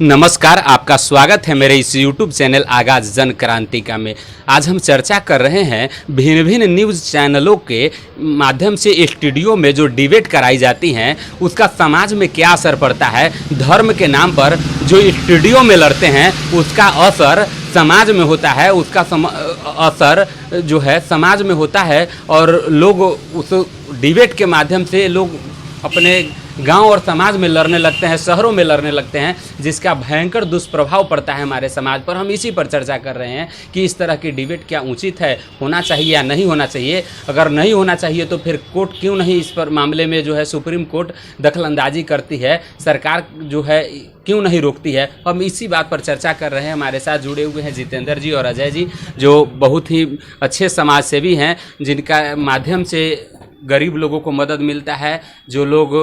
नमस्कार, आपका स्वागत है मेरे इस YouTube चैनल आगाज जन क्रांतिका में। आज हम चर्चा कर रहे हैं भिन्न भिन्न न्यूज़ चैनलों के माध्यम से स्टूडियो में जो डिबेट कराई जाती हैं उसका समाज में क्या असर पड़ता है। धर्म के नाम पर जो स्टूडियो में लड़ते हैं उसका असर समाज में होता है, उसका असर जो है समाज में होता है और लोग उस डिबेट के माध्यम से लोग अपने गांव और समाज में लड़ने लगते हैं, शहरों में लड़ने लगते हैं, जिसका भयंकर दुष्प्रभाव पड़ता है हमारे समाज पर। हम इसी पर चर्चा कर रहे हैं कि इस तरह की डिबेट क्या उचित है, होना चाहिए या नहीं होना चाहिए। अगर नहीं होना चाहिए तो फिर कोर्ट क्यों नहीं इस पर मामले में जो है सुप्रीम कोर्ट दखलंदाजी करती है, सरकार जो है क्यों नहीं रोकती है। हम इसी बात पर चर्चा कर रहे हैं। हमारे साथ जुड़े हुए हैं जितेंद्र जी और अजय जी, जो बहुत ही अच्छे समाज सेवी हैं, जिनका माध्यम से गरीब लोगों को मदद मिलता है। जो लोग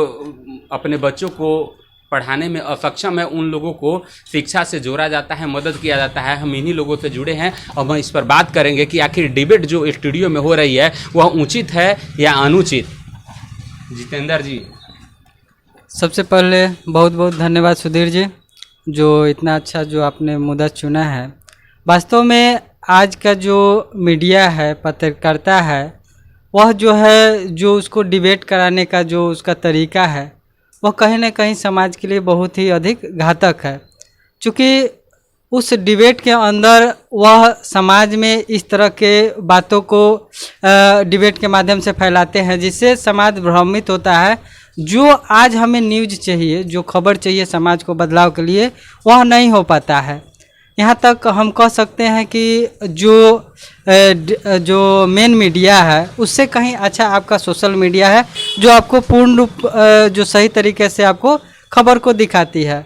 अपने बच्चों को पढ़ाने में असक्षम है उन लोगों को शिक्षा से जोड़ा जाता है, मदद किया जाता है। हम इन्हीं लोगों से जुड़े हैं और हम इस पर बात करेंगे कि आखिर डिबेट जो स्टूडियो में हो रही है वह उचित है या अनुचित। जितेंद्र जी, सबसे पहले बहुत बहुत धन्यवाद सुधीर जी, जो इतना अच्छा जो आपने मुद्दा चुना है। वास्तव में आज का जो मीडिया है, पत्रकारिता है, वह जो है जो उसको डिबेट कराने का जो उसका तरीका है वह कहीं ना कहीं समाज के लिए बहुत ही अधिक घातक है। चूँकि उस डिबेट के अंदर वह समाज में इस तरह के बातों को डिबेट के माध्यम से फैलाते हैं जिससे समाज भ्रमित होता है। जो आज हमें न्यूज़ चाहिए, जो खबर चाहिए समाज को बदलाव के लिए, वह नहीं हो पाता है। यहाँ तक हम कह सकते हैं कि जो मेन मीडिया है उससे कहीं अच्छा आपका सोशल मीडिया है, जो आपको पूर्ण रूप जो सही तरीके से आपको खबर को दिखाती है।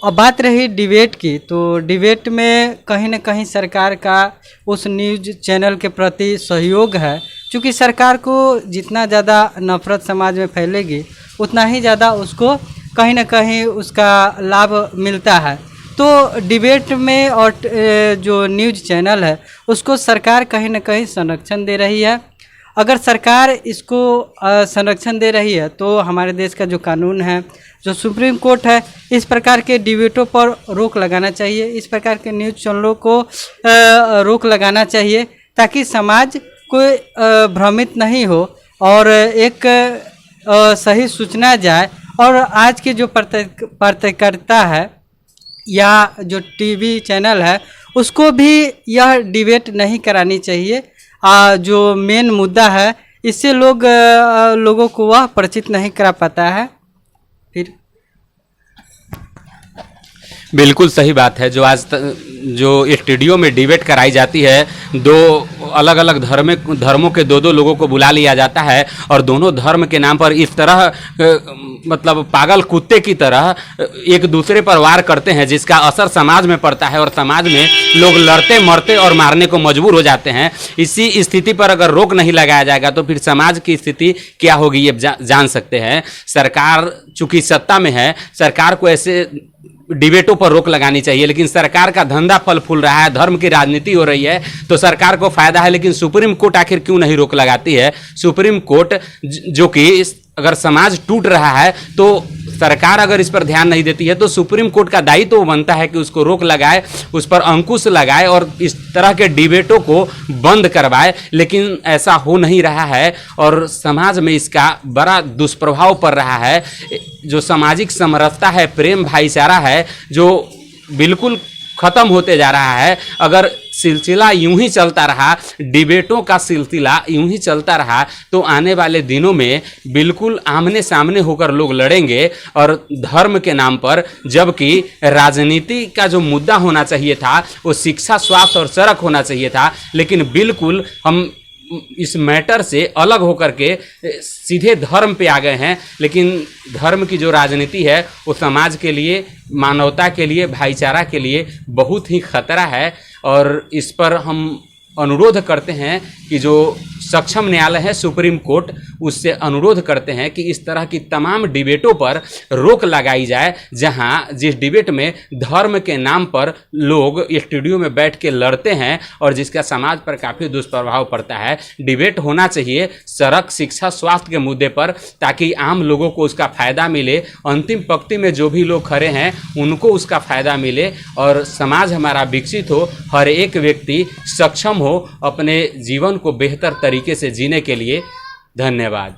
अब बात रही डिबेट की, तो डिबेट में कहीं ना कहीं सरकार का उस न्यूज़ चैनल के प्रति सहयोग है। क्योंकि सरकार को जितना ज़्यादा नफरत समाज में फैलेगी उतना ही ज़्यादा उसको कहीं ना कहीं उसका लाभ मिलता है। तो डिबेट में और जो न्यूज़ चैनल है उसको सरकार कहीं ना कहीं संरक्षण दे रही है। अगर सरकार इसको संरक्षण दे रही है तो हमारे देश का जो कानून है, जो सुप्रीम कोर्ट है, इस प्रकार के डिबेटों पर रोक लगाना चाहिए। इस प्रकार के न्यूज़ चैनलों को रोक लगाना चाहिए ताकि समाज कोई भ्रमित नहीं हो और एक सही सूचना जाए। और आज की जो पत्रकारिता है या जो टीवी चैनल है उसको भी यह डिबेट नहीं करानी चाहिए। जो मेन मुद्दा है इससे लोगों को वह परिचित नहीं करा पाता है। फिर बिल्कुल सही बात है। जो स्टूडियो में डिबेट कराई जाती है, दो अलग अलग धर्मों के दो लोगों को बुला लिया जाता है और दोनों धर्म के नाम पर इस तरह मतलब पागल कुत्ते की तरह एक दूसरे पर वार करते हैं, जिसका असर समाज में पड़ता है और समाज में लोग लड़ते मरते और मारने को मजबूर हो जाते हैं। इसी स्थिति पर अगर रोक नहीं लगाया जाएगा तो फिर समाज की स्थिति क्या होगी ये जान सकते हैं। सरकार चूंकि सत्ता में है, सरकार को ऐसे डिबेटों पर रोक लगानी चाहिए, लेकिन सरकार का धंधा फल फूल रहा है, धर्म की राजनीति हो रही है तो सरकार को फायदा है। लेकिन सुप्रीम कोर्ट आखिर क्यों नहीं रोक लगाती है? सुप्रीम कोर्ट जो कि अगर समाज टूट रहा है तो सरकार अगर इस पर ध्यान नहीं देती है तो सुप्रीम कोर्ट का दायित्व तो बनता है कि उसको रोक लगाए, उस पर अंकुश लगाए और इस तरह के डिबेटों को बंद करवाए। लेकिन ऐसा हो नहीं रहा है और समाज में इसका बड़ा दुष्प्रभाव पड़ रहा है। जो सामाजिक समरसता है, प्रेम भाईचारा है, जो बिल्कुल ख़त्म होते जा रहा है। अगर सिलसिला यूं ही चलता रहा, डिबेटों का सिलसिला यूं ही चलता रहा तो आने वाले दिनों में बिल्कुल आमने सामने होकर लोग लड़ेंगे और धर्म के नाम पर। जबकि राजनीति का जो मुद्दा होना चाहिए था वो शिक्षा, स्वास्थ्य और सड़क होना चाहिए था, लेकिन बिल्कुल हम इस मैटर से अलग होकर के सीधे धर्म पे आ गए हैं। लेकिन धर्म की जो राजनीति है वो समाज के लिए, मानवता के लिए, भाईचारा के लिए बहुत ही खतरा है। और इस पर हम अनुरोध करते हैं कि जो सक्षम न्यायालय है सुप्रीम कोर्ट, उससे अनुरोध करते हैं कि इस तरह की तमाम डिबेटों पर रोक लगाई जाए, जहां जिस डिबेट में धर्म के नाम पर लोग स्टूडियो में बैठ के लड़ते हैं और जिसका समाज पर काफ़ी दुष्प्रभाव पड़ता है। डिबेट होना चाहिए सड़क, शिक्षा, स्वास्थ्य के मुद्दे पर, ताकि आम लोगों को उसका फ़ायदा मिले, अंतिम पंक्ति में जो भी लोग खड़े हैं उनको उसका फ़ायदा मिले और समाज हमारा विकसित हो, हर एक व्यक्ति सक्षम हो अपने जीवन को बेहतर तरीके से जीने के लिए। धन्यवाद।